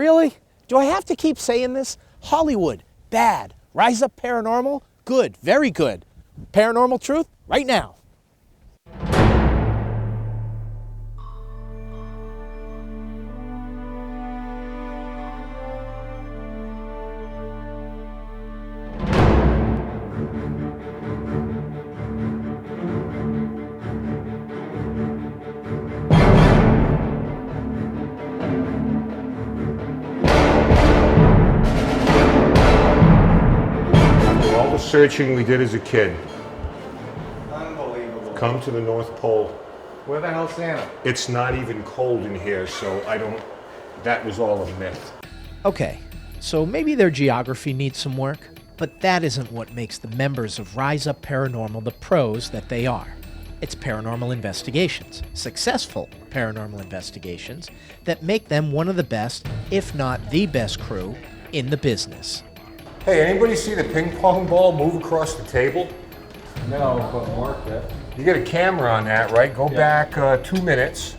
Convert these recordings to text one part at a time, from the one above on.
Really? Do I have to keep saying this? Hollywood, bad. Rise Up Paranormal, good, very good. Paranormal Truth, right now. All the searching we did as a kid. Unbelievable. Come to the North Pole. Where the hell's Santa? It's not even cold in here, so that was all a myth. Okay, so maybe their geography needs some work, but that isn't what makes the members of Rise Up Paranormal the pros that they are. It's paranormal investigations, successful paranormal investigations, that make them one of the best, if not the best crew in the business. Hey, anybody see the ping pong ball move across the table? No, but Mark did. You get a camera on that, right? Go back 2 minutes.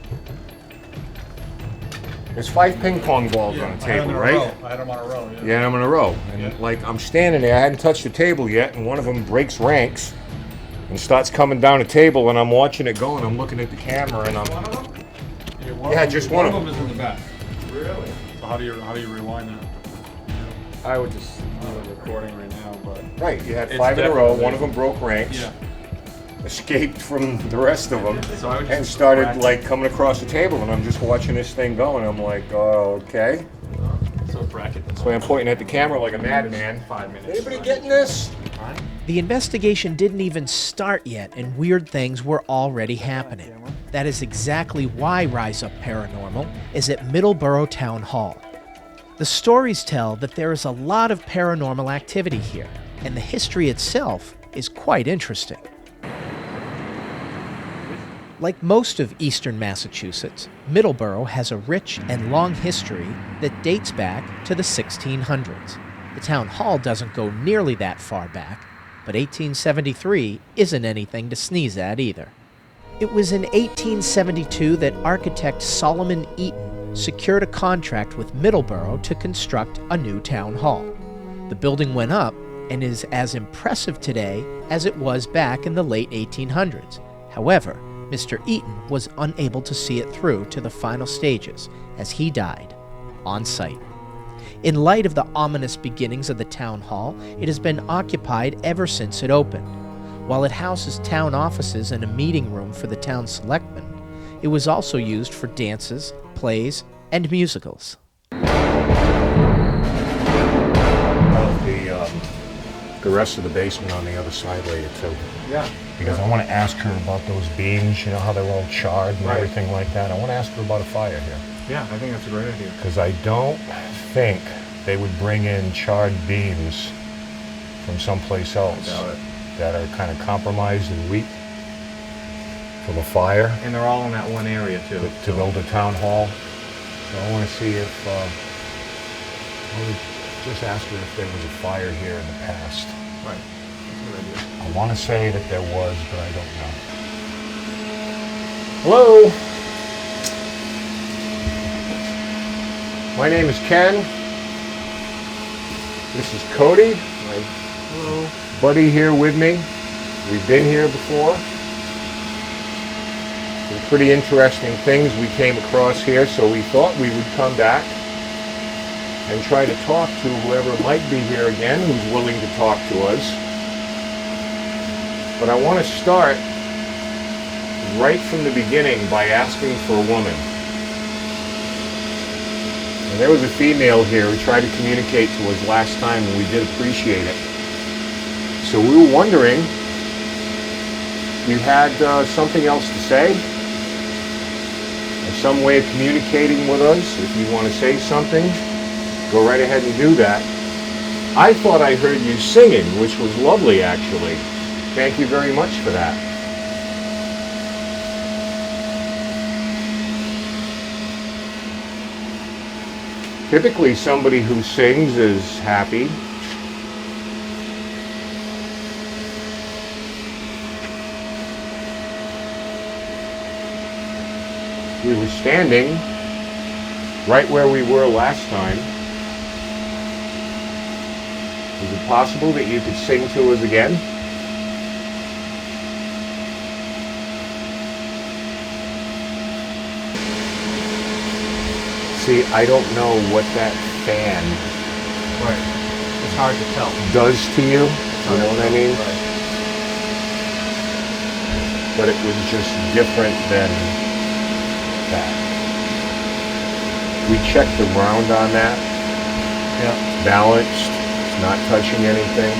There's 5 ping pong balls on the table, right? I had them on a row, yeah. Yeah, I'm in a row. And like I'm standing there, I hadn't touched the table yet, and one of them breaks ranks and starts coming down the table, and I'm watching it go, and I'm looking at the camera, and I'm... One of them? Yeah, just one of them. One of them is in the back. Really? So how do you rewind that? I would just do a recording right now, but... Right, you had It's 5 in a row, definitely- one of them broke ranks. Yeah. Escaped from the rest of them, So I would just and started practice. like coming across the table, and I'm just watching this thing go, and I'm like, oh, okay. So bracket this. So I'm pointing at the camera like a madman. 5 minutes. Anybody getting this? The investigation didn't even start yet, and weird things were already happening. That is exactly why Rise Up Paranormal is at Middleborough Town Hall. The stories tell that there is a lot of paranormal activity here, and the history itself is quite interesting. Like most of eastern Massachusetts, Middleborough has a rich and long history that dates back to the 1600s. The town hall doesn't go nearly that far back, but 1873 isn't anything to sneeze at either. It was in 1872 that architect Solomon Eaton secured a contract with Middleborough to construct a new town hall. The building went up and is as impressive today as it was back in the late 1800s. However, Mr. Eaton was unable to see it through to the final stages as he died on site. In light of the ominous beginnings of the town hall, it has been occupied ever since it opened. While it houses town offices and a meeting room for the town selectmen, it was also used for dances, plays, and musicals. The rest of the basement on the other side later too. Yeah. Because I want to ask her about those beams, you know how they're all charred and Right. everything like that. I want to ask her about a fire here. Yeah, I think that's a great idea. Because I don't think they would bring in charred beams from someplace else Doubt it. that are kind of compromised and weak from a fire And they're all in that one area too. to build a town hall. So I want to see if, I would just ask her if there was a fire here in the past. Right. That's a good idea. I want to say that there was, but I don't know. Hello? My name is Ken. This is Cody, my buddy here with me. We've been here before. Some pretty interesting things we came across here, so we thought we would come back and try to talk to whoever might be here again who's willing to talk to us. But I want to start right from the beginning by asking for a woman. And there was a female here who tried to communicate to us last time, and we did appreciate it. So we were wondering if you had something else to say, or some way of communicating with us. If you want to say something, go right ahead and do that. I thought I heard you singing, which was lovely, actually. Thank you very much for that. Typically, somebody who sings is happy. We were standing right where we were last time. Is it possible that you could sing to us again? See, I don't know what that fan Right. It's hard to tell. does to you. You know what I mean? Right. But it was just different than that. We checked the ground on that. Yeah. Balanced. It's not touching anything.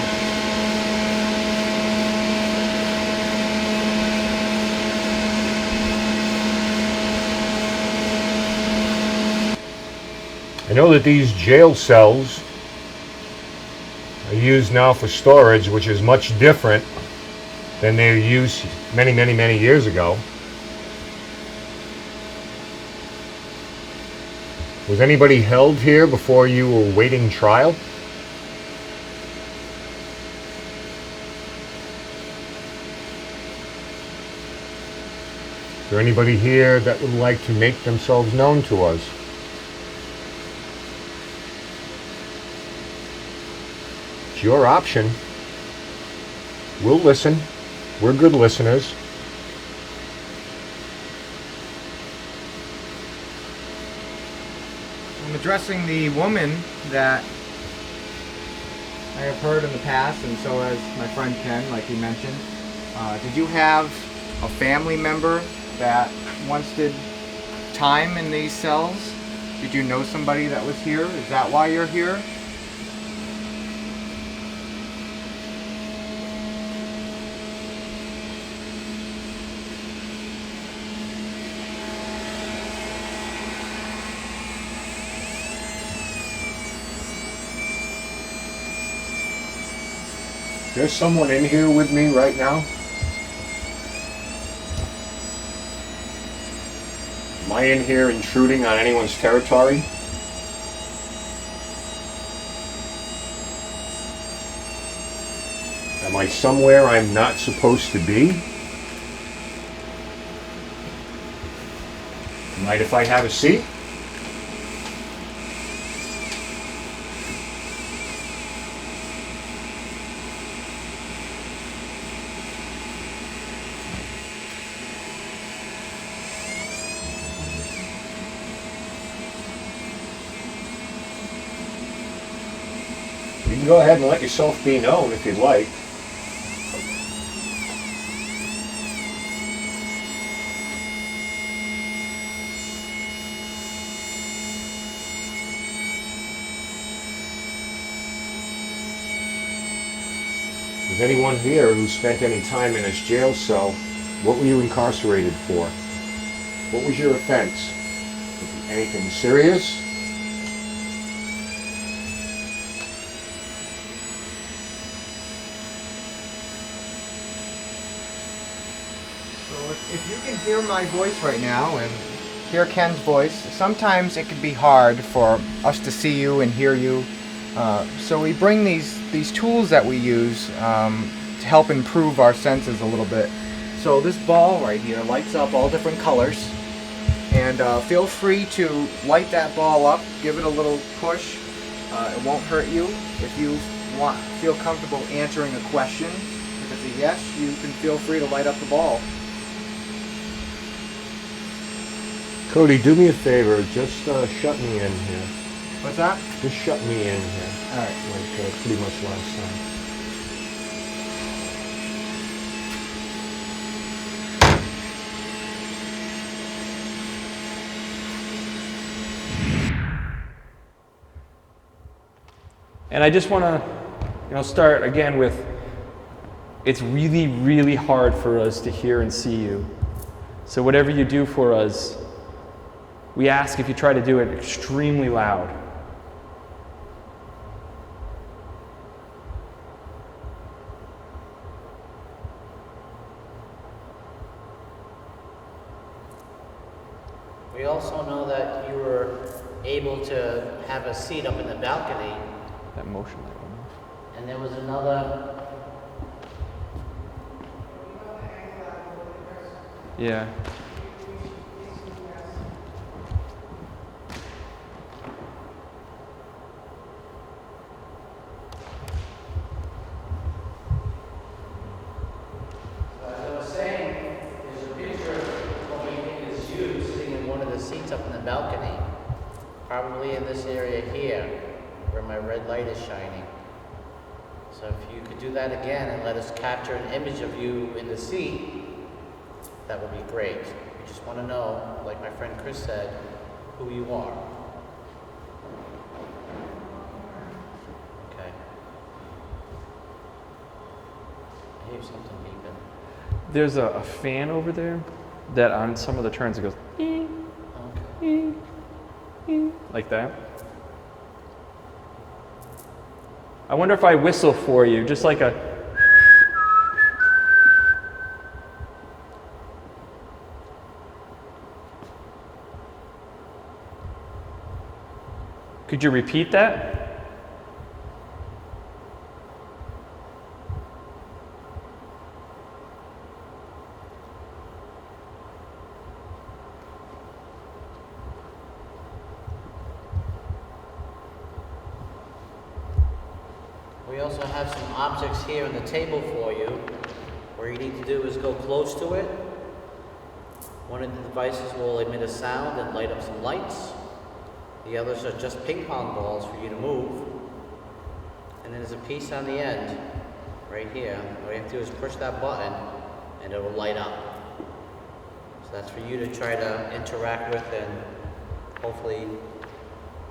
I know that these jail cells are used now for storage, which is much different than they were used many, many, many years ago. Was anybody held here before you were waiting trial? Is there anybody here that would like to make themselves known to us? It's your option. We'll listen. We're good listeners. I'm addressing the woman that I have heard in the past, and so has my friend Ken, like he mentioned. Did you have a family member that once did time in these cells? Did you know somebody that was here? Is that why you're here? There's someone in here with me right now. Am I in here intruding on anyone's territory? Am I somewhere I'm not supposed to be? Mind if I have a seat? You can go ahead and let yourself be known if you'd like. Is anyone here who spent any time in this jail cell? What were you incarcerated for? What was your offense? Anything serious? So if you can hear my voice right now and hear Ken's voice, sometimes it can be hard for us to see you and hear you. So we bring these tools that we use to help improve our senses a little bit. So this ball right here lights up all different colors, and feel free to light that ball up, give it a little push. It won't hurt you. If you feel comfortable answering a question, if it's a yes, you can feel free to light up the ball. Cody, do me a favor. Just shut me in here. What's that? Just shut me in here. Alright. Like pretty much last time. And I just want to, start again with, it's really, really hard for us to hear and see you. So whatever you do for us, we ask if you try to do it extremely loud. We also know that you were able to have a seat up in the balcony, That motion that went off. and there was another. Yeah. seats up in the balcony. Probably in this area here, where my red light is shining. So if you could do that again and let us capture an image of you in the seat, that would be great. We just want to know, like my friend Chris said, who you are. Okay. I hear something beeping. There's a fan over there that on some of the turns it goes Okay. like that. I wonder if I whistle for you, just like a... Could you repeat that? We also have some objects here on the table for you. What you need to do is go close to it. One of the devices will emit a sound and light up some lights. The others are just ping pong balls for you to move. And then there's a piece on the end, right here. All you have to do is push that button and it will light up. So that's for you to try to interact with and hopefully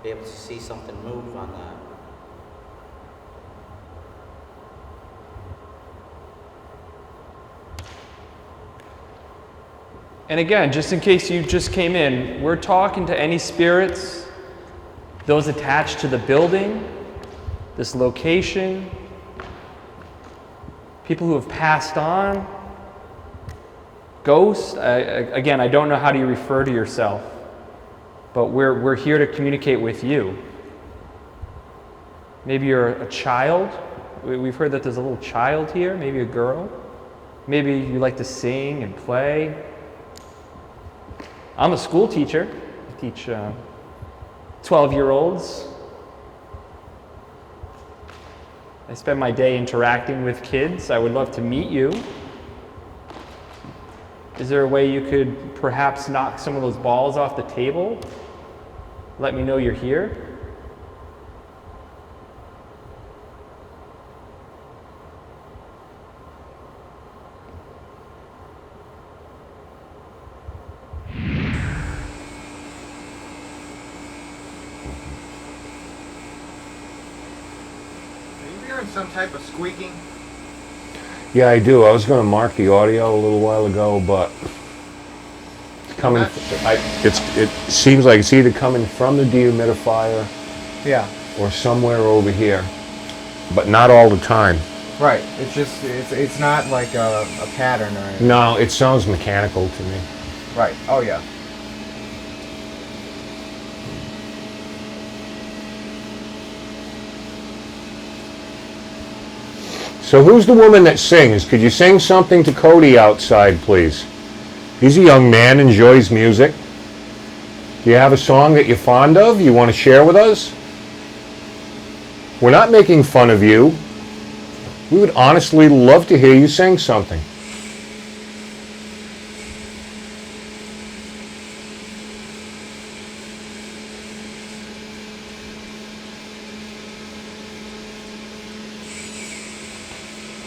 be able to see something move on that. And again, just in case you just came in, we're talking to any spirits, those attached to the building, this location, people who have passed on, ghosts. Again, I don't know how do you refer to yourself, but we're here to communicate with you. Maybe you're a child. We've heard that there's a little child here, maybe a girl. Maybe you like to sing and play. I'm a school teacher. I teach 12-year-olds. I spend my day interacting with kids. I would love to meet you. Is there a way you could perhaps knock some of those balls off the table? Let me know you're here? Some type of squeaking? Yeah, I do. I was going to mark the audio a little while ago, but it's coming. It seems like it's either coming from the dehumidifier, Yeah. or somewhere over here, but not all the time. Right. It's just it's not like a pattern or anything. No, it sounds mechanical to me. Right. Oh yeah. So who's the woman that sings? Could you sing something to Cody outside, please? He's a young man, enjoys music. Do you have a song that you're fond of you want to share with us? We're not making fun of you. We would honestly love to hear you sing something.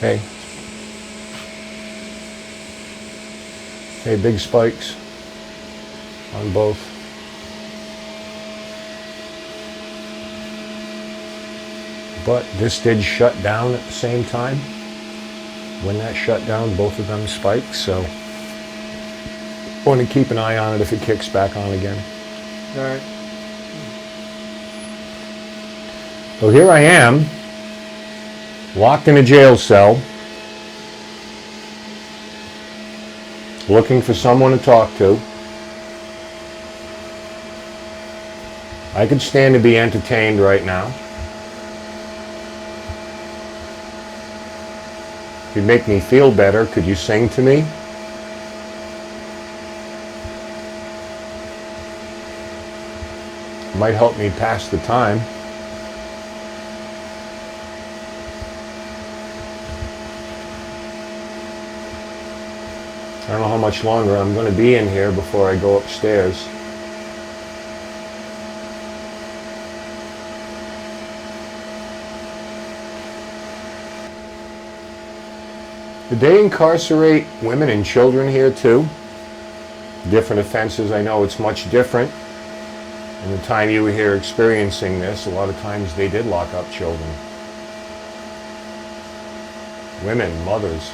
Hey. Hey, big spikes on both. But this did shut down at the same time. When that shut down, both of them spiked, so I want to keep an eye on it if it kicks back on again. All right. So here I am, locked in a jail cell, looking for someone to talk to. I could stand to be entertained right now. If you'd make me feel better, could you sing to me? It might help me pass the time. I don't know how much longer I'm going to be in here before I go upstairs. Did they incarcerate women and children here too? Different offenses, I know it's much different. In the time you were here experiencing this, a lot of times they did lock up children. Women, mothers.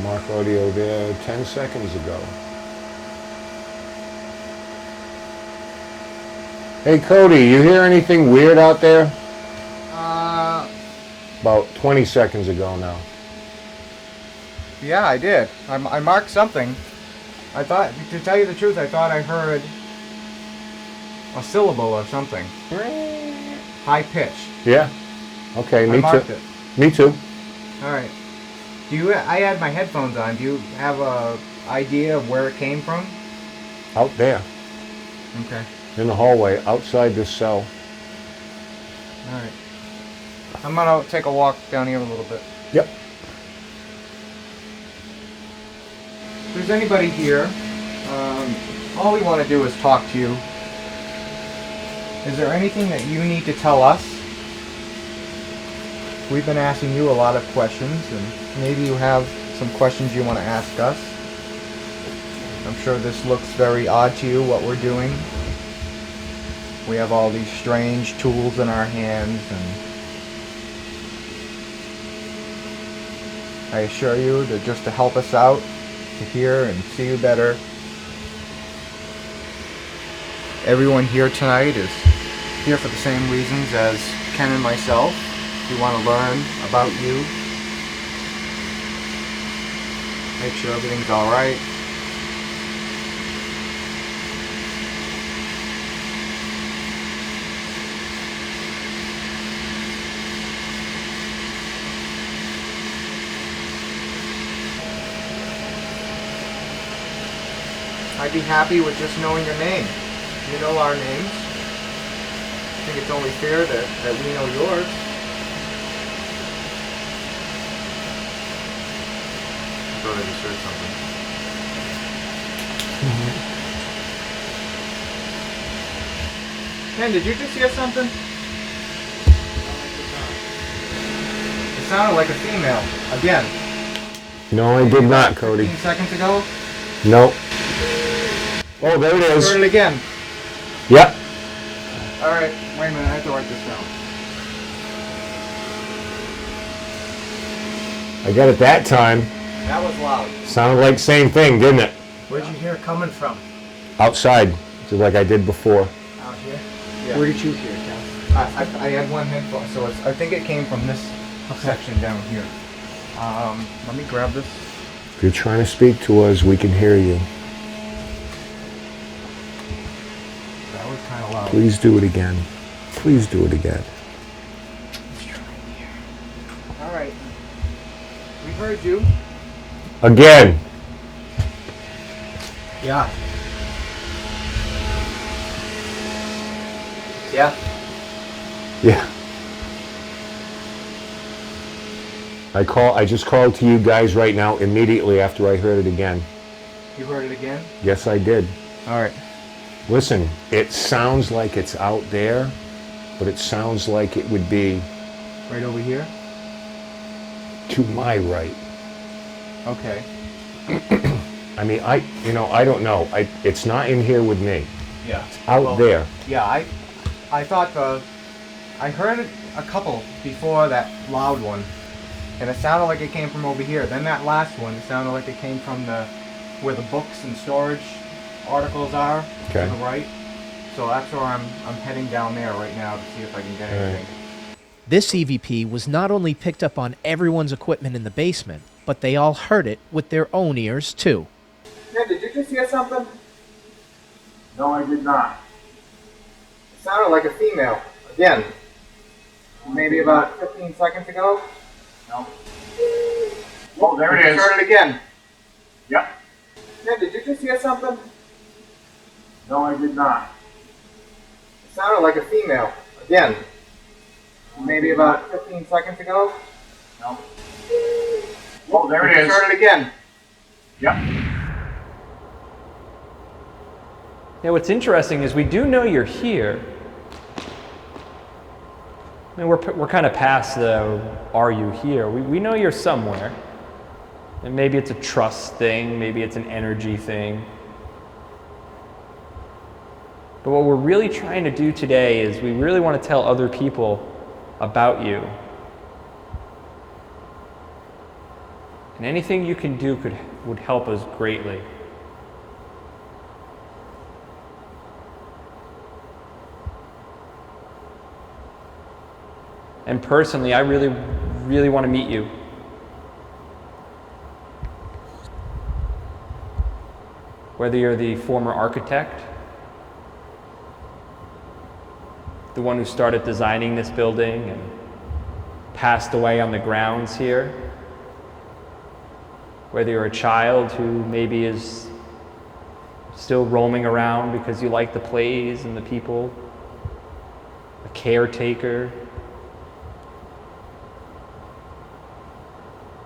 Mark audio there 10 seconds ago. Hey Cody, you hear anything weird out there? About 20 seconds ago now. Yeah, I did. I marked something. I thought, to tell you the truth, I thought I heard a syllable or something. High pitch. Yeah. Okay, I me marked too. it. Me too. All right. I had my headphones on. Do you have a idea of where it came from? Out there, Okay. in the hallway, outside this cell. All right. I'm gonna take a walk down here a little bit. Yep. If there's anybody here, all we want to do is talk to you. Is there anything that you need to tell us? We've been asking you a lot of questions, and maybe you have some questions you want to ask us. I'm sure this looks very odd to you, what we're doing. We have all these strange tools in our hands, and I assure you that just to help us out, to hear and see you better. Everyone here tonight is here for the same reasons as Ken and myself. We want to learn about you, make sure everything's alright. I'd be happy with just knowing your name. You know our names. I think it's only fair that we know yours. I thought I just heard something. Ken, did you just hear something? It sounded like a female. Again. No, I did not, Cody. 15 seconds ago? Nope. Oh, there it is. Heard it again. Yep. Alright, wait a minute, I have to write this down. I got it that time. That was loud. Sounded like same thing, didn't it? Where'd you hear it coming from? Outside, just like I did before. Out here? Yeah. Where did you hear it, Ken? I had one headphone, so I think it came from this section down here. Let me grab this. If you're trying to speak to us, we can hear you. That was kind of loud. Please do it again. Please do it again. Alright. We heard you. Again. Yeah. Yeah. Yeah. I just called to you guys right now immediately after I heard it again. You heard it again? Yes, I did. Alright. Listen, it sounds like it's out there, but it sounds like it would be Right over here? to my right. Okay. I mean, I don't know. It's not in here with me. Yeah. Out there. Yeah, I thought I heard a couple before that loud one, and it sounded like it came from over here. Then that last one, it sounded like it came from where the books and storage articles are Okay. to the right. So that's where I'm heading down there right now to see if I can get anything. This EVP was not only picked up on everyone's equipment in the basement, but they all heard it with their own ears too. Yeah, did you just hear something? No, I did not. It sounded like a female. Again. Maybe about 15 seconds ago? No. Oh, there it is. Heard it again. Yep. Yeah, did you just hear something? No, I did not. It sounded like a female. Again. Maybe about 15 seconds ago? No. Oh, there it is. Heard it again. Yep. Now what's interesting is we do know you're here. I mean, we're kind of past the "are you here?" We know you're somewhere. And maybe it's a trust thing, maybe it's an energy thing. But what we're really trying to do today is we really want to tell other people about you. And anything you can do would help us greatly. And personally, I really, really want to meet you. Whether you're the former architect, the one who started designing this building and passed away on the grounds here, whether you're a child who maybe is still roaming around because you like the plays and the people, a caretaker,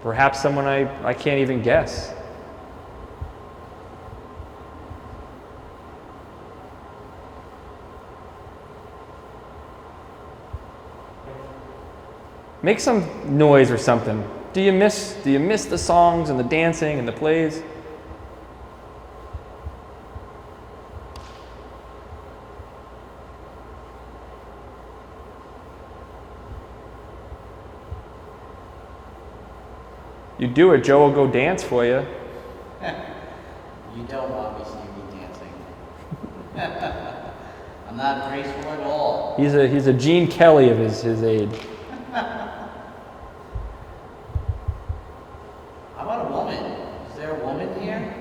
perhaps someone I can't even guess. Make some noise or something. Do you miss the songs and the dancing and the plays? You do it, Joe will go dance for you. You don't want me to see me dancing. I'm not graceful at all. He's a Gene Kelly of his age. How about a woman? Is there a woman here?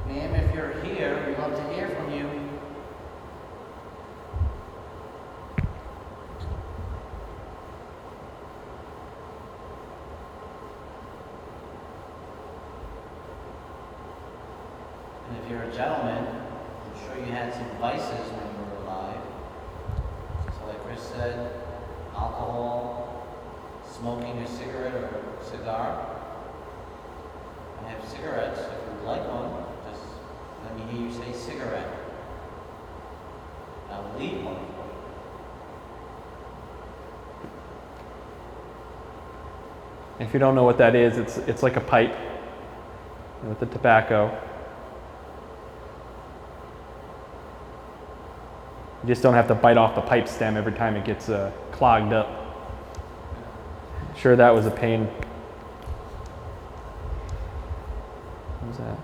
Ma'am, if you're here, we'd love to hear from you. And if you're a gentleman, I'm sure you had some vices when you were alive. So like Chris said, alcohol, smoking a cigarette or a cigar. I have cigarettes. If you'd like one, just let me hear you say cigarette. I will leave one for you. If you don't know what that is, it's like a pipe with the tobacco. You just don't have to bite off the pipe stem every time it gets clogged up. Sure, that was a pain. What was that?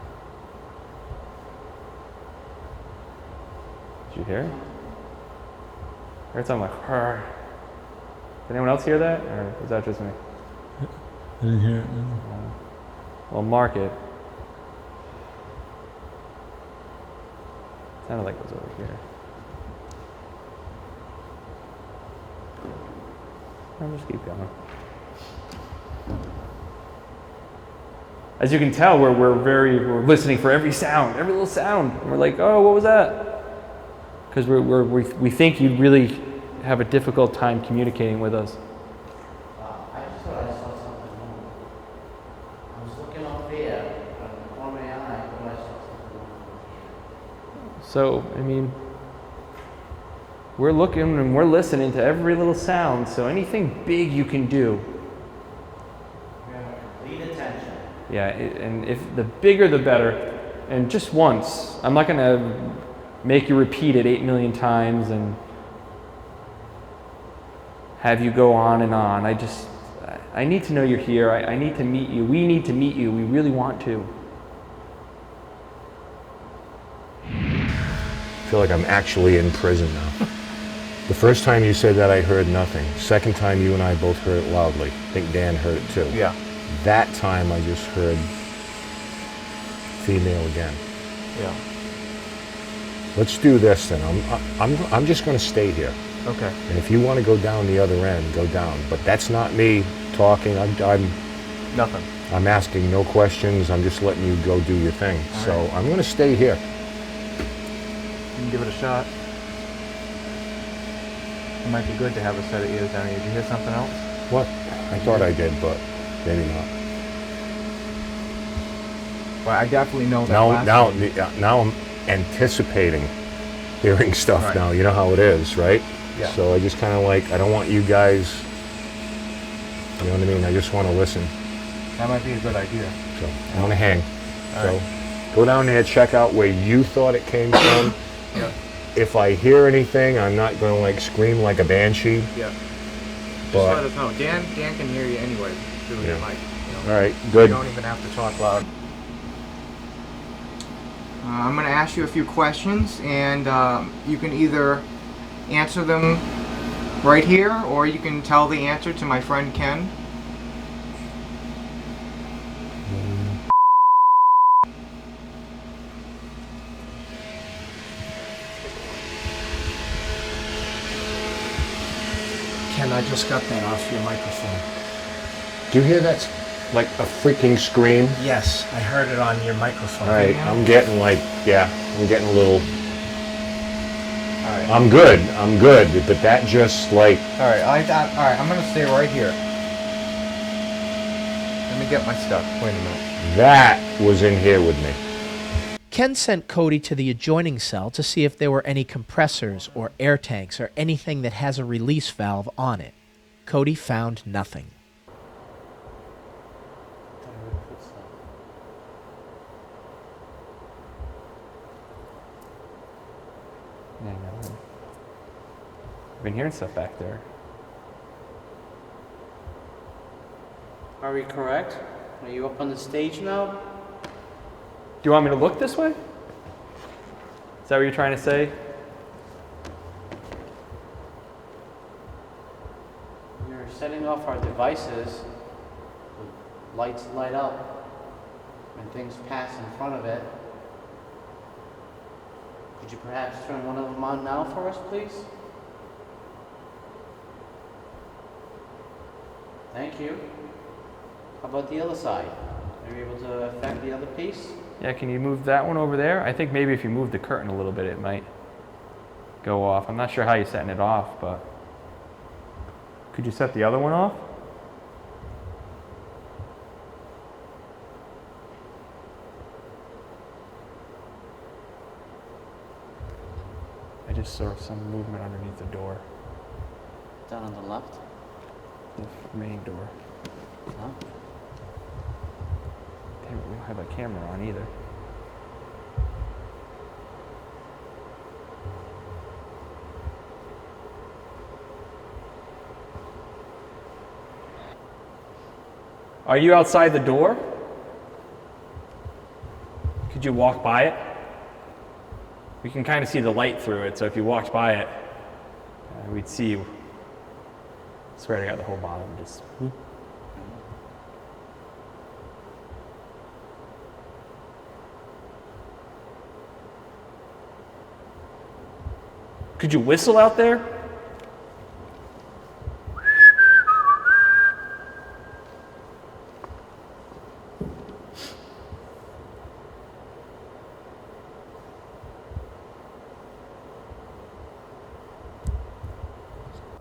Did you hear it? I heard something like, "Rrr." Did anyone else hear that? Or was that just me? I didn't hear it. No. Well, mark it. Sounded like it was over here. I'll just keep going. As you can tell, we're listening for every sound, every little sound. And we're like, oh, what was that? Because we think you'd really have a difficult time communicating with us. I just thought I saw something move. I was looking up there, out of the corner of my eye, I thought I saw something move. So, I mean, we're looking and we're listening to every little sound, so anything big you can do. We have complete attention. Yeah, and if the bigger the better, and just once. I'm not gonna make you repeat it 8 million times and have you go on and on. I need to know you're here. I need to meet you. We need to meet you. We really want to. I feel like I'm actually in prison now. The first time you said that, I heard nothing. Second time, you and I both heard it loudly. I think Dan heard it too. Yeah. That time, I just heard female again. Yeah. Let's do this then. I'm just going to stay here. Okay. And if you want to go down the other end, go down. But that's not me talking. Nothing. I'm asking no questions. I'm just letting you go do your thing. All So right. I'm going to stay here. You can give it a shot. It might be good to have a set of ears down here. Did you hear something else? What? I thought I did, but maybe not. But I definitely know that Now I'm anticipating hearing stuff Right. now. You know how it is, right? Yeah. So I just kind of like, I don't want you guys, you know what I mean? I just want to listen. That might be a good idea. So I'm going to hang. So go down there, check out where you thought it came from. Yep. If I hear anything, I'm not going to like scream like a banshee. Yeah. Just But- let us know. Dan can hear you anyway through your Yeah. mic. You know? All right, You good. don't even have to talk loud. I'm going to ask you a few questions, and you can either answer them right here, or you can tell the answer to my friend Ken. Ken, I just got that off your microphone. Do you hear that? Like a freaking scream? Yes, I heard it on your microphone. All right, I'm getting like, yeah, I'm getting a little, All right. I'm good, but that just like, All right. All right. I'm going to stay right here. Let me get my stuff. Wait a minute. that was in here with me. Ken sent Cody to the adjoining cell to see if there were any compressors or air tanks or anything that has a release valve on it. Cody found nothing. Yeah, I know. I've been hearing stuff back there. Are we correct? Are you up on the stage now? Do you want me to look this way? Is that what you're trying to say? You're setting off our devices. The lights light up when things pass in front of it. Could you perhaps turn one of them on now for us, please? Thank you. How about the other side? Are you able to affect the other piece? Yeah, can you move that one over there? I think maybe if you move the curtain a little bit, it might go off. I'm not sure how you're setting it off, but could you set the other one off? I just saw some movement underneath the door, Down on the left? the main door. No? Damn it, we don't have a camera on either. Are you outside the door? Could you walk by it? We can kind of see the light through it, so if you walked by it, we'd see you. I swear to God, the whole bottom just. Could you whistle out there?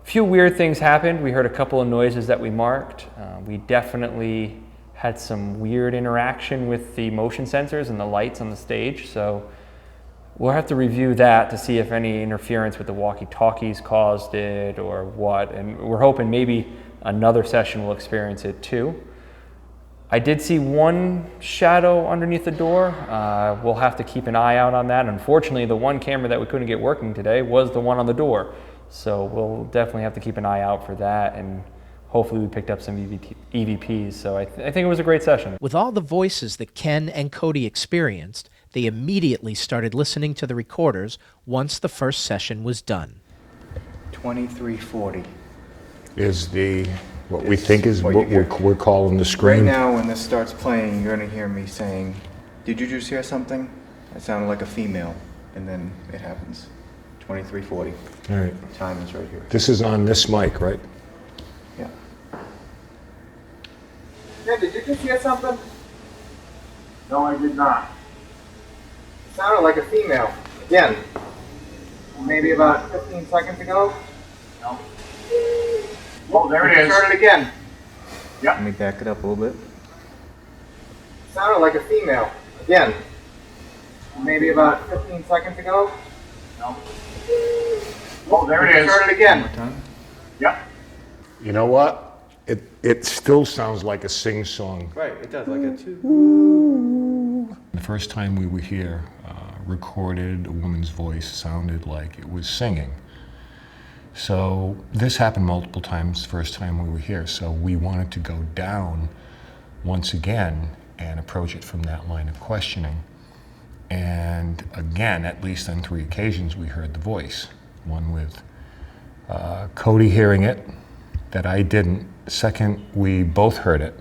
A few weird things happened. We heard a couple of noises that we marked. We definitely had some weird interaction with the motion sensors and the lights on the stage, so we'll have to review that to see if any interference with the walkie-talkies caused it or what, and we're hoping maybe another session will experience it too. I did see one shadow underneath the door. We'll have to keep an eye out on that. Unfortunately, the one camera that we couldn't get working today was the one on the door, so we'll definitely have to keep an eye out for that, and hopefully we picked up some EVPs, so I think it was a great session. With all the voices that Ken and Cody experienced, they immediately started listening to the recorders once the first session was done. 2340. Is what we This think is what what you hear. we're calling the Right scream. now, when this starts playing, you're going to hear me saying, "Did you just hear something?" It sounded like a female, and then it happens. 2340. All right. Time is right here. This is on this mic, right? Yeah. Yeah, did you just hear something? No, I did not. It sounded like a female. Again. Maybe about 15 seconds ago. No. Oh, there it is. Start it again. Yep. Let me back it up a little bit. It sounded like a female. Again, maybe about 15 seconds ago. Oh, there it is. Start it again. Yep. You know what? It still sounds like a sing-song. Right, it does, like a two. The first time we were here, recorded, a woman's voice sounded like it was singing. So this happened multiple times the first time we were here, so we wanted to go down once again and approach it from that line of questioning. And again, at least on 3 occasions, we heard the voice. One with Cody hearing it, that I didn't. Second, we both heard it,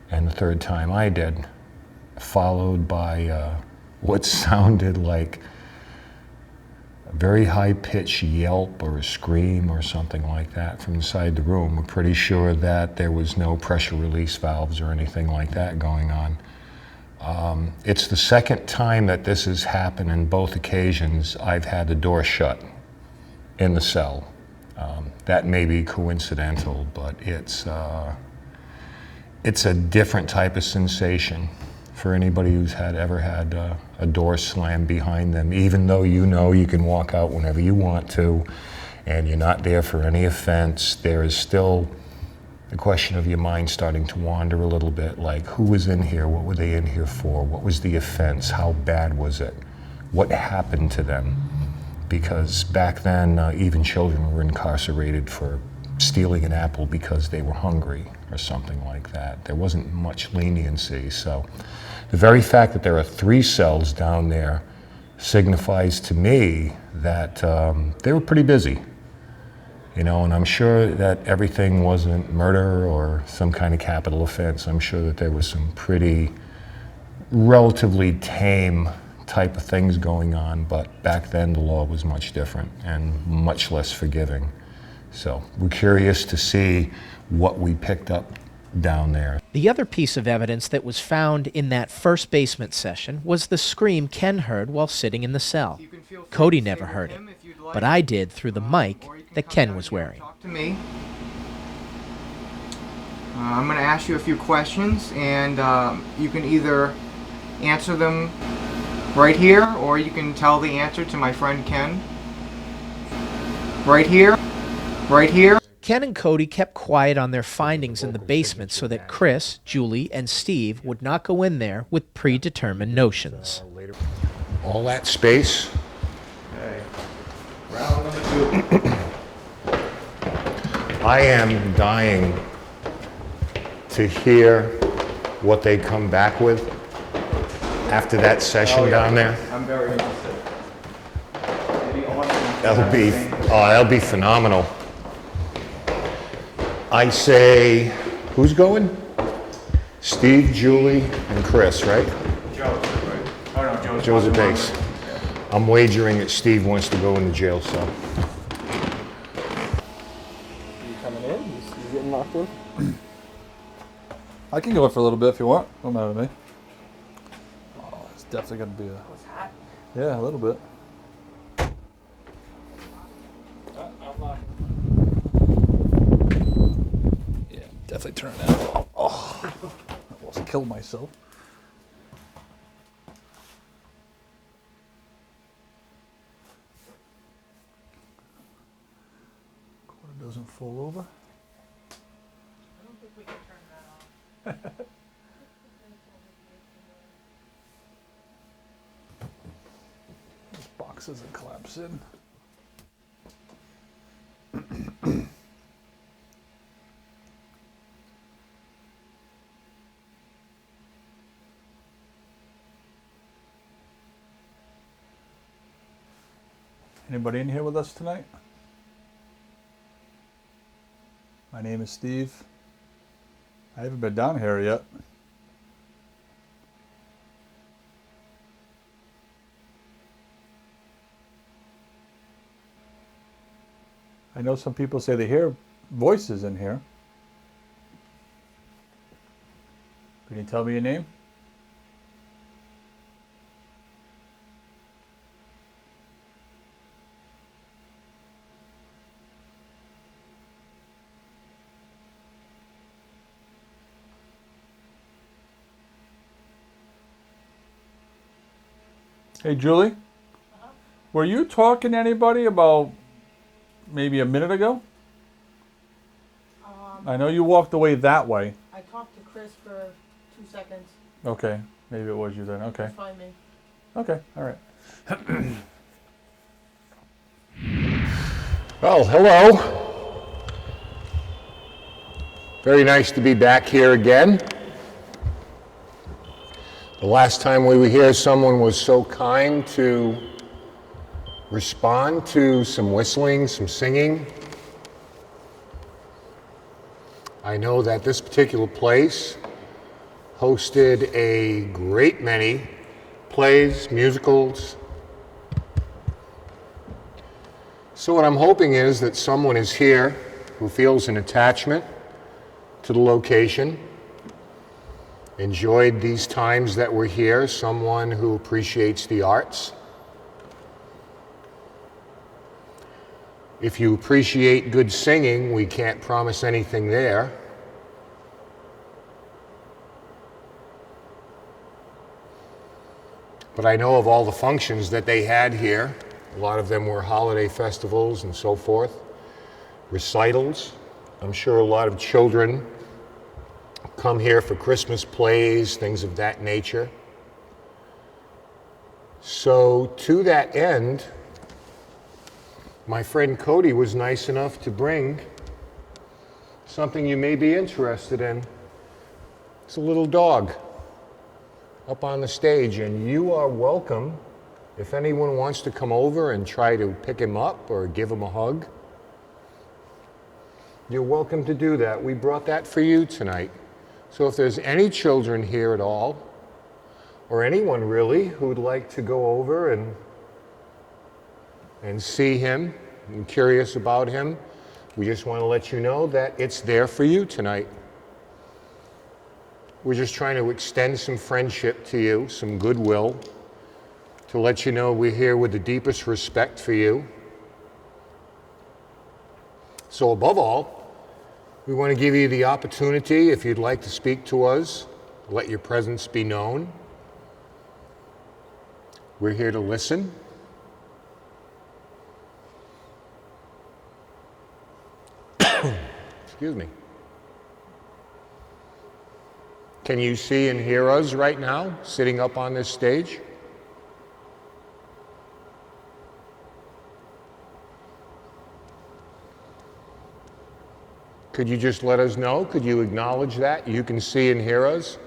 and the third time I did, followed by what sounded like a very high-pitched yelp or a scream or something like that from inside the room. We're pretty sure that there was no pressure release valves or anything like that going on. It's the second time that this has happened. In both occasions, I've had the door shut in the cell. That may be coincidental, but it's a different type of sensation for anybody who's ever had a door slam behind them, even though you know you can walk out whenever you want to and you're not there for any offense. There is still the question of your mind starting to wander a little bit, like who was in here, what were they in here for, what was the offense, how bad was it, what happened to them? Because back then, even children were incarcerated for stealing an apple because they were hungry or something like that. There wasn't much leniency. So the very fact that there are 3 cells down there signifies to me that they were pretty busy. You know, and I'm sure that everything wasn't murder or some kind of capital offense. I'm sure that there was some pretty relatively tame type of things going on, but back then the law was much different and much less forgiving. So we're curious to see what we picked up down there. The other piece of evidence that was found in that first basement session was the scream Ken heard while sitting in the cell. Cody never heard it, but I did through the mic that Ken was wearing. Talk to me. I'm going to ask you a few questions, and you can either answer them right here, or you can tell the answer to my friend Ken. Right here. Right here. Ken and Cody kept quiet on their findings in the basement so that Chris, Julie, and Steve would not go in there with predetermined notions. All that space. Okay. Round number 2. I am dying to hear what they come back with after that session down there. I'm very interested. Maybe awesome. That'll be phenomenal. I say, who's going? Steve, Julie, and Chris, right? Joe, right? Oh no, Joe's at base. I'm wagering that Steve wants to go in the jail cell. You coming in? You getting locked in? I can go in for a little bit if you want. Don't matter to me. Oh, it's definitely gonna be a. It's hot. Yeah, a little bit. I'm not. Yeah, definitely turn that. Oh, I almost killed myself. Quarter doesn't fall over. I don't think we can turn that off. This box doesn't collapse in. Anybody in here with us tonight? My name is Steve. I haven't been down here yet. I know some people say they hear voices in here. Can you tell me your name? Hey, Julie, were you talking to anybody about maybe a minute ago? I know you walked away that way. I talked to Chris for 2 seconds. Okay, maybe it was you then. Okay. Just find me. Okay, all right. Well, hello. Very nice to be back here again. The last time we were here, someone was so kind to respond to some whistling, some singing. I know that this particular place hosted a great many plays, musicals. So what I'm hoping is that someone is here who feels an attachment to the location, enjoyed these times that we're here, someone who appreciates the arts. If you appreciate good singing, we can't promise anything there. But I know of all the functions that they had here. A lot of them were holiday festivals and so forth, recitals. I'm sure a lot of children come here for Christmas plays, things of that nature. So to that end, my friend Cody was nice enough to bring something you may be interested in. It's a little dog up on the stage, and you are welcome if anyone wants to come over and try to pick him up or give him a hug. You're welcome to do that. We brought that for you tonight. So if there's any children here at all, or anyone really who would like to go over and see him and curious about him, we just want to let you know that it's there for you tonight. We're just trying to extend some friendship to you, some goodwill, to let you know we're here with the deepest respect for you. So above all, we want to give you the opportunity, if you'd like to speak to us, let your presence be known. We're here to listen. Excuse me. Can you see and hear us right now, sitting up on this stage? Could you just let us know? Could you acknowledge that you can see and hear us?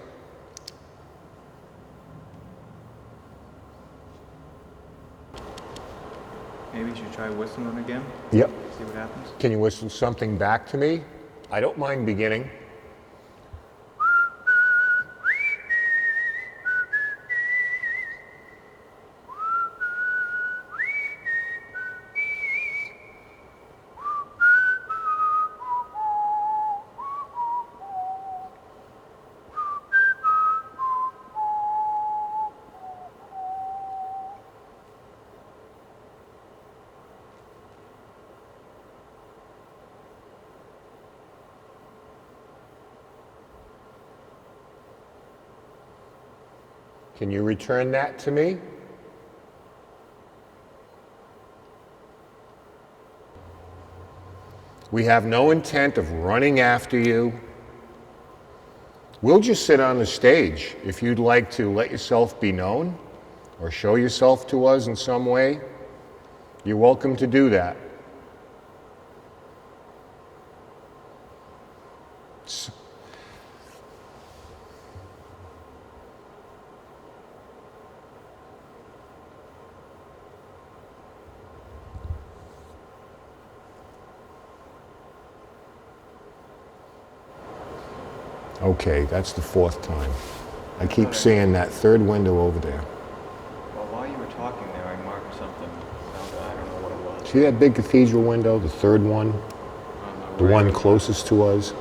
Maybe you should try whistling them again. Yep. See what happens. Can you whistle something back to me? I don't mind beginning. Can you return that to me? We have no intent of running after you. We'll just sit on the stage. If you'd like to let yourself be known or show yourself to us in some way, you're welcome to do that. Okay, that's the fourth time. I keep seeing that third window over there. Well, while you were talking there, I marked something. I don't know what it was. See that big cathedral window, the third one? The one closest to us?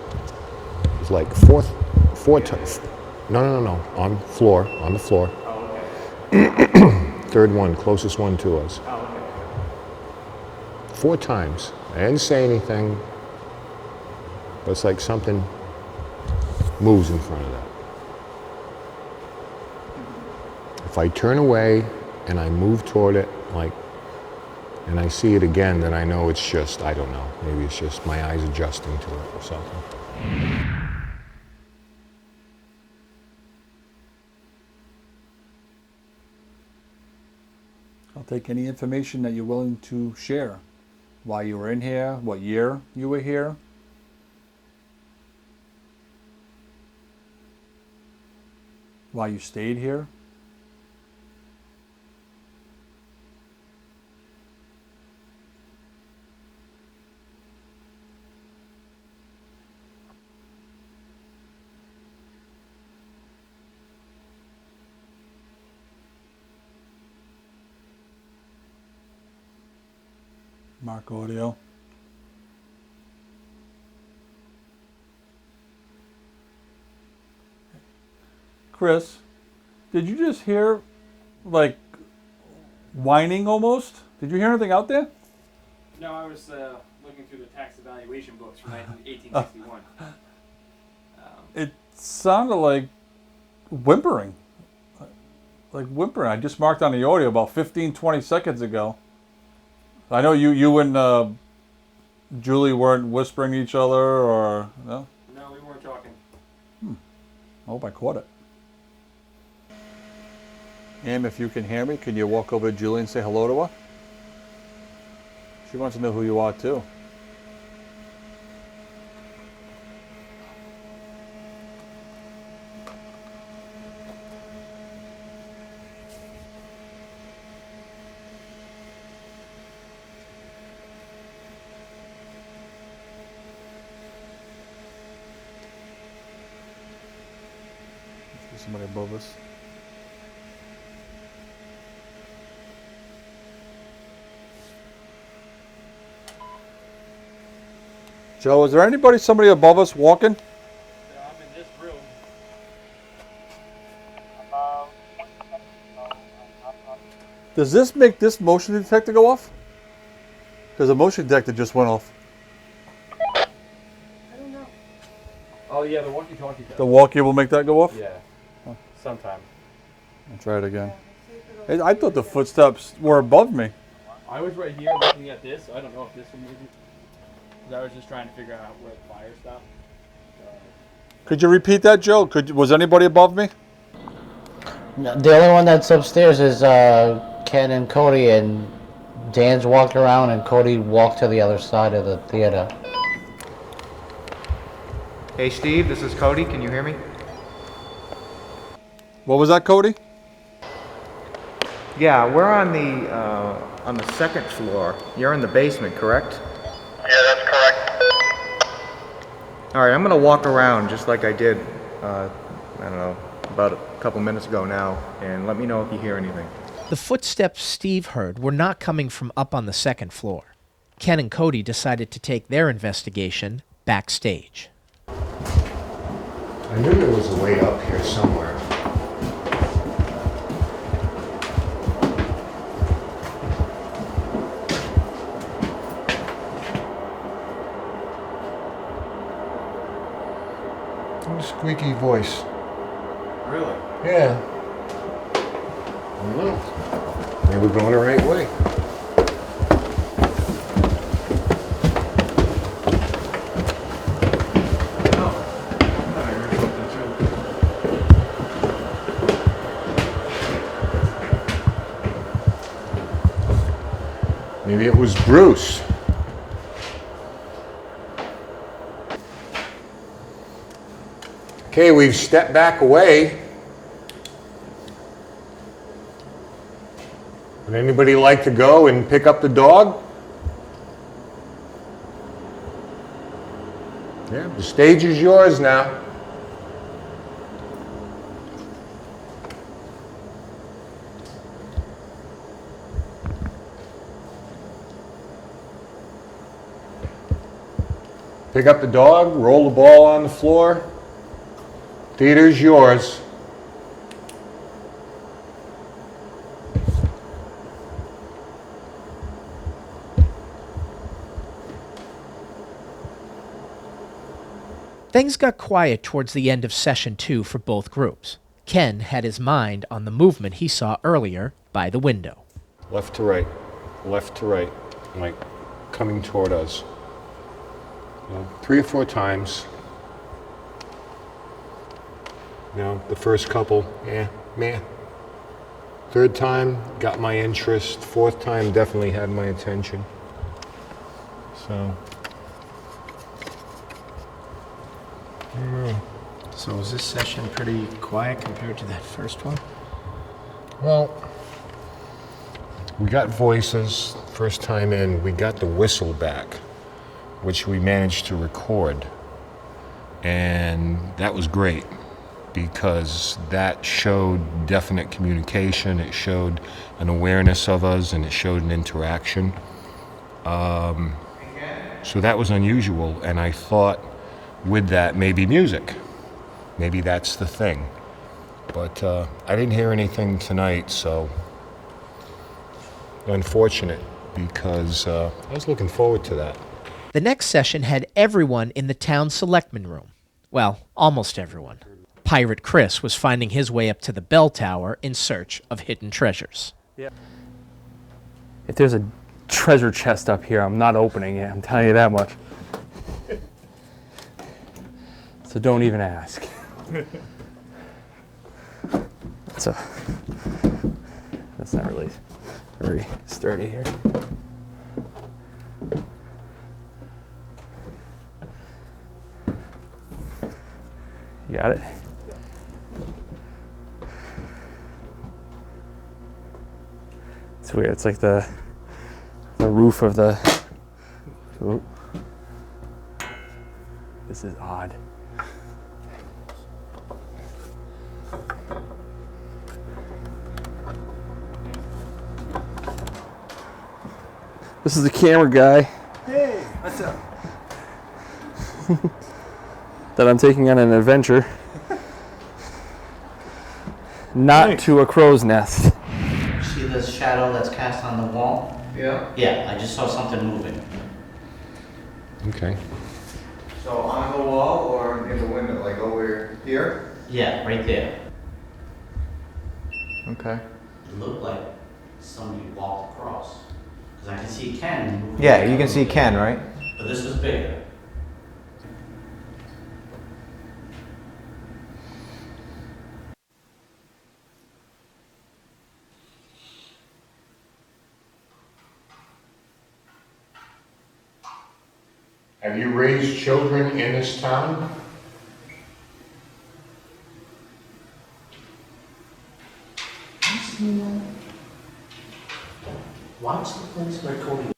It's like four times. No, on the floor. Oh, okay. Third one, closest one to us. Oh, okay. 4 times. I didn't say anything, but it's like something moves in front of that. If I turn away, and I move toward it, like, and I see it again, then I know it's just, I don't know, maybe it's just my eyes adjusting to it or something. I'll take any information that you're willing to share. Why you were in here, what year you were here. Why you stayed here. Mark audio. Chris, did you just hear, like, whining almost? Did you hear anything out there? No, I was looking through the tax evaluation books from 1861. It sounded like whimpering. Like whimpering. I just marked on the audio about 15, 20 seconds ago. I know you and Julie weren't whispering each other, or no? No, we weren't talking. I hope I caught it. Em, if you can hear me, can you walk over to Julie and say hello to her? She wants to know who you are too. There's somebody above us. Joe, is there somebody above us walking? Yeah, I'm in this room. Does this make this motion detector go off? Because the motion detector just went off. I don't know. Oh yeah, the walkie-talkie does. The walkie will make that go off? Yeah, sometime. I'll try it again. I thought the footsteps were above me. I was right here looking at this. I don't know if this one maybe. Because I was just trying to figure out where the fire stopped. Could you repeat that, Joe? Was anybody above me? No, the only one that's upstairs is Ken and Cody, and Dan's walked around and Cody walked to the other side of the theater. Hey Steve, this is Cody. Can you hear me? What was that, Cody? Yeah, we're on the second floor. You're in the basement, correct? Yeah, that's correct. All right, I'm gonna walk around just like I did, I don't know, about a couple minutes ago now, and let me know if you hear anything. The footsteps Steve heard were not coming from up on the second floor. Ken and Cody decided to take their investigation backstage. I knew there was a way up here somewhere. What a squeaky voice. Really? Yeah. I don't know. Maybe we're going the right way. Maybe it was Bruce. Okay, we've stepped back away. Would anybody like to go and pick up the dog? Yeah, the stage is yours now. Pick up the dog, roll the ball on the floor. Theater's yours. Things got quiet towards the end of session 2 for both groups. Ken had his mind on the movement he saw earlier by the window. Left to right, like coming toward us. 3 or 4 times. The first couple, meh. Third time, got my interest. Fourth time, definitely had my attention. So, I don't know. So was this session pretty quiet compared to that first one? Well, we got voices. First time in, we got the whistle back, which we managed to record. And that was great because that showed definite communication. It showed an awareness of us and it showed an interaction. So that was unusual. And I thought with that, maybe music. Maybe that's the thing. But I didn't hear anything tonight, so unfortunate because I was looking forward to that. The next session had everyone in the town selectman room. Well, almost everyone. Pirate Chris was finding his way up to the bell tower in search of hidden treasures. If there's a treasure chest up here, I'm not opening it, I'm telling you that much. So don't even ask. That's not really very sturdy here. You got it? It's weird. It's like the roof of the... Ooh. This is odd. This is the camera guy. Hey, what's up? That I'm taking on an adventure. Not to a crow's nest. See the shadow that's cast on the wall? Yeah. Yeah, I just saw something moving. Okay. So on the wall or in the window, like over here? Yeah, right there. Okay. It looked like somebody walked across. Because I can see Ken moving. Yeah, you can see Ken, right? But this was bigger. Have you raised children in this town? Watch the place where Cody.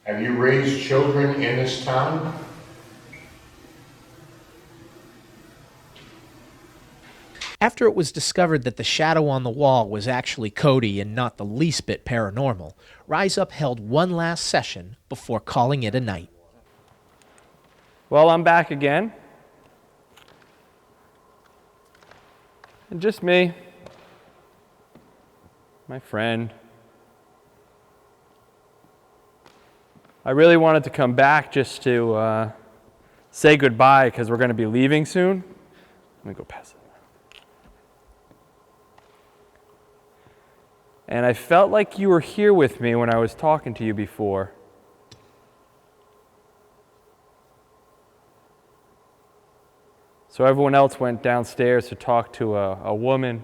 Have you raised children in this town? After it was discovered that the shadow on the wall was actually Cody and not the least bit paranormal, Rise Up held one last session before calling it a night. Well, I'm back again. And just me, my friend. I really wanted to come back just to say goodbye because we're going to be leaving soon. Let me go past it. And I felt like you were here with me when I was talking to you before. So everyone else went downstairs to talk to a woman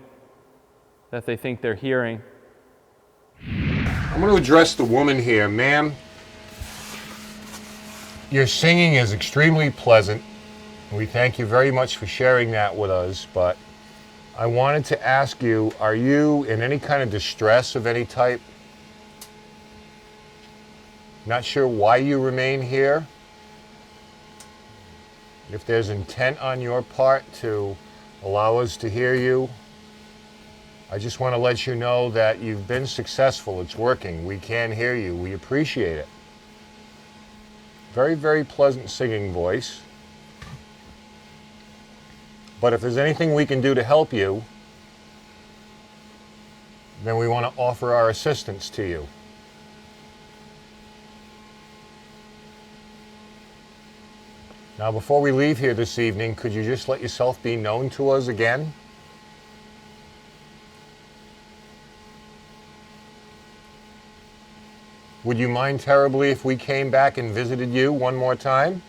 that they think they're hearing. I'm going to address the woman here. Ma'am, your singing is extremely pleasant. We thank you very much for sharing that with us, but I wanted to ask you, are you in any kind of distress of any type? Not sure why you remain here? If there's intent on your part to allow us to hear you, I just want to let you know that you've been successful. It's working. We can hear you. We appreciate it. Very, very pleasant singing voice. But if there's anything we can do to help you, then we want to offer our assistance to you. Now, before we leave here this evening, could you just let yourself be known to us again? Would you mind terribly if we came back and visited you one more time?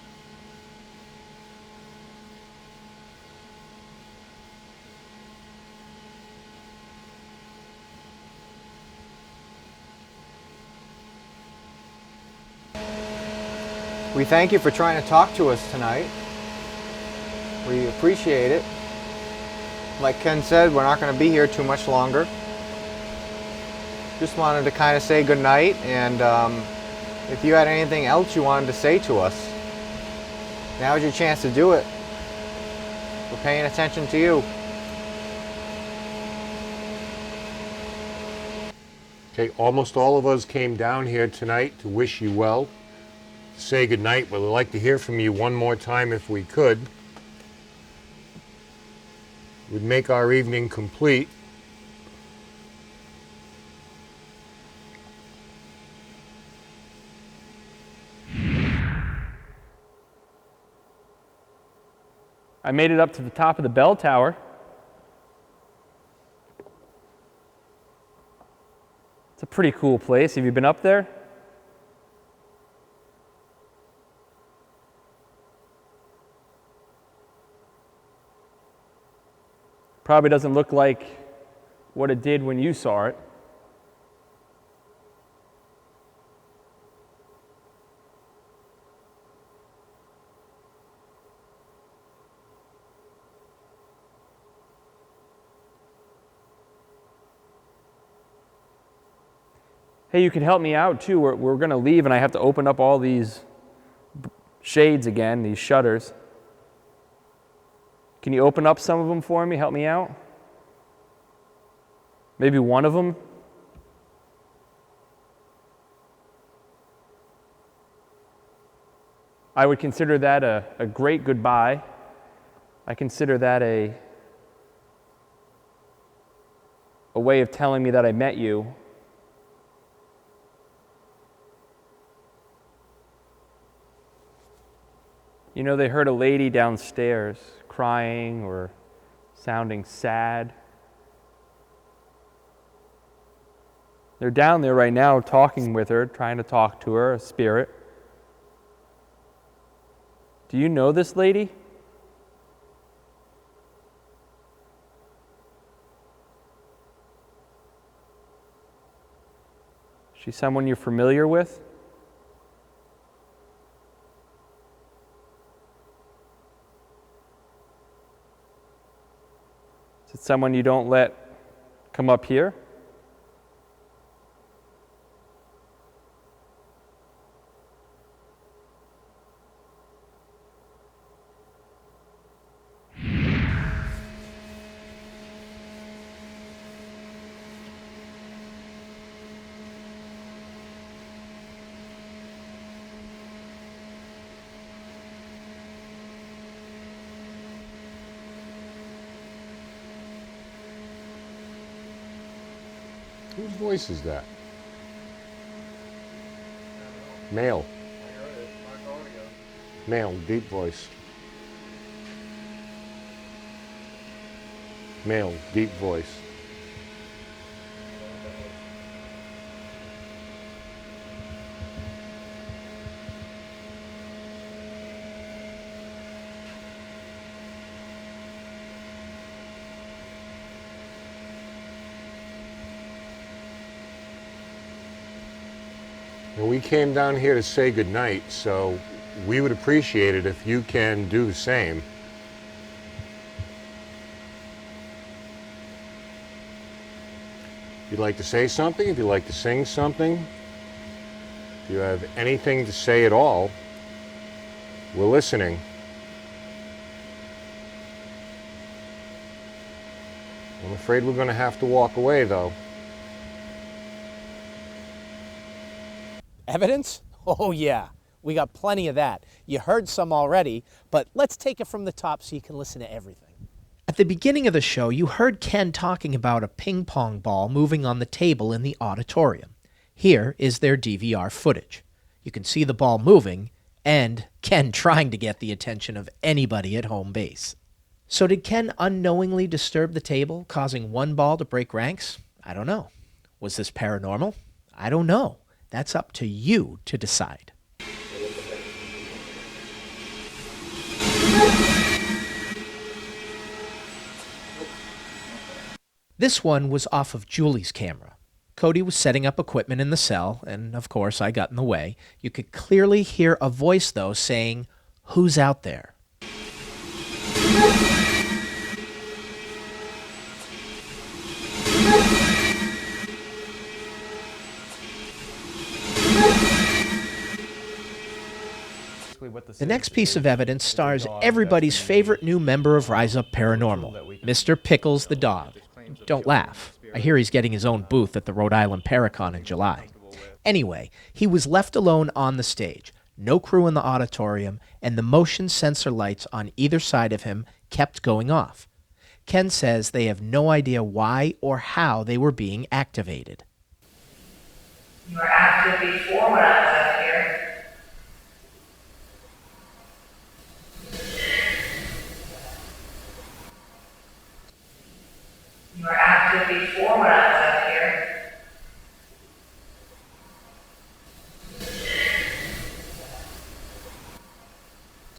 We thank you for trying to talk to us tonight. We appreciate it. Like Ken said, we're not going to be here too much longer. Just wanted to kind of say goodnight, and if you had anything else you wanted to say to us, now's your chance to do it. We're paying attention to you. Okay, almost all of us came down here tonight to wish you well, to say goodnight, but we'd like to hear from you one more time if we could. It would make our evening complete. I made it up to the top of the bell tower. It's a pretty cool place. Have you been up there? Probably doesn't look like what it did when you saw it. Hey, you can help me out too. We're going to leave and I have to open up all these shades again, these shutters. Can you open up some of them for me? Help me out? Maybe one of them? I would consider that a great goodbye. I consider that a way of telling me that I met you. You know, they heard a lady downstairs crying or sounding sad. They're down there right now talking with her, trying to talk to her, a spirit. Do you know this lady? She's someone you're familiar with? Is it someone you don't let come up here? Whose voice is that? Male. Male, deep voice. Male, deep voice. And we came down here to say goodnight, so we would appreciate it if you can do the same. If you'd like to say something, if you'd like to sing something, if you have anything to say at all, we're listening. I'm afraid we're going to have to walk away, though. Evidence? Oh yeah, we got plenty of that. You heard some already, but let's take it from the top so you can listen to everything. At the beginning of the show, you heard Ken talking about a ping pong ball moving on the table in the auditorium. Here is their DVR footage. You can see the ball moving and Ken trying to get the attention of anybody at home base. So did Ken unknowingly disturb the table, causing one ball to break ranks? I don't know. Was this paranormal? I don't know. That's up to you to decide. This one was off of Julie's camera. Cody was setting up equipment in the cell, and of course I got in the way. You could clearly hear a voice, though, saying, "Who's out there?" The next piece of evidence stars everybody's favorite new member of Rise Up Paranormal, Mr. Pickles the dog. Don't laugh. I hear he's getting his own booth at the Rhode Island Paracon in July. Anyway, he was left alone on the stage, no crew in the auditorium, and the motion sensor lights on either side of him kept going off. Ken says they have no idea why or how they were being activated. You were active before when I was up here. You were active before when I was up here.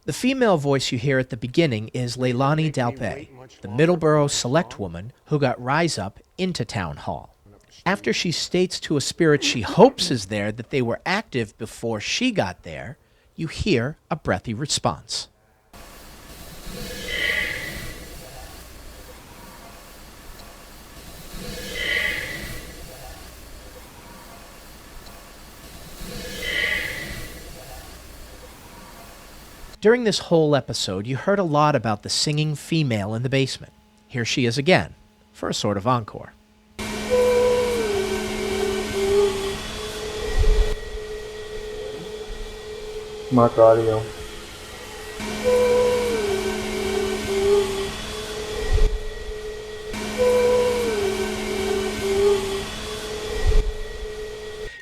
The female voice you hear at the beginning is Leilani Dalpe, the Middleborough select woman who got Rise Up into Town Hall. After she states to a spirit she hopes is there that they were active before she got there, you hear a breathy response. During this whole episode, you heard a lot about the singing female in the basement. Here she is again, for a sort of encore. Mark audio.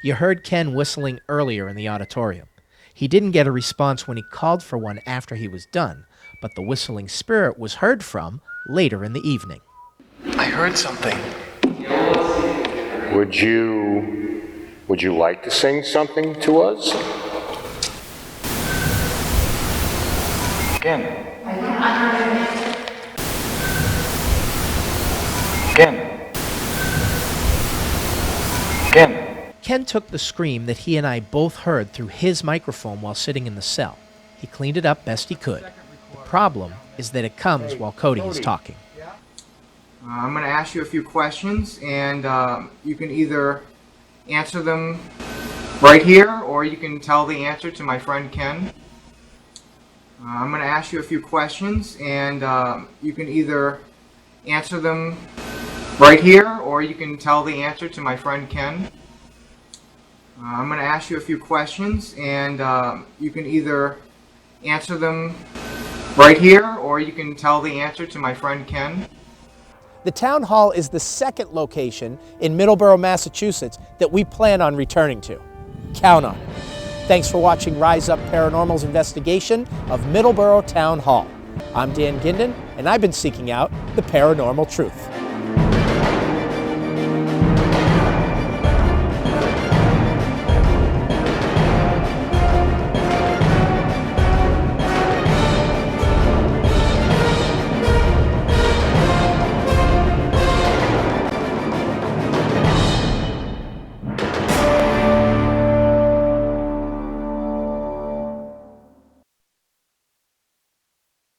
You heard Ken whistling earlier in the auditorium. He didn't get a response when he called for one after he was done, but the whistling spirit was heard from later in the evening. I heard something. Would you like to sing something to us? Again. Again. Again. Ken took the scream that he and I both heard through his microphone while sitting in the cell. He cleaned it up best he could. The problem is that it comes while Cody is talking. I'm going to ask you a few questions, and you can either answer them right here, or you can tell the answer to my friend Ken. I'm going to ask you a few questions, and you can either answer them right here, or you can tell the answer to my friend Ken. I'm going to ask you a few questions, and you can either answer them right here, or you can tell the answer to my friend Ken. The town hall is the second location in Middleborough, Massachusetts that we plan on returning to. Count on it. Thanks for watching Rise Up Paranormal's investigation of Middleborough Town Hall. I'm Dan Ginden, and I've been seeking out the paranormal truth.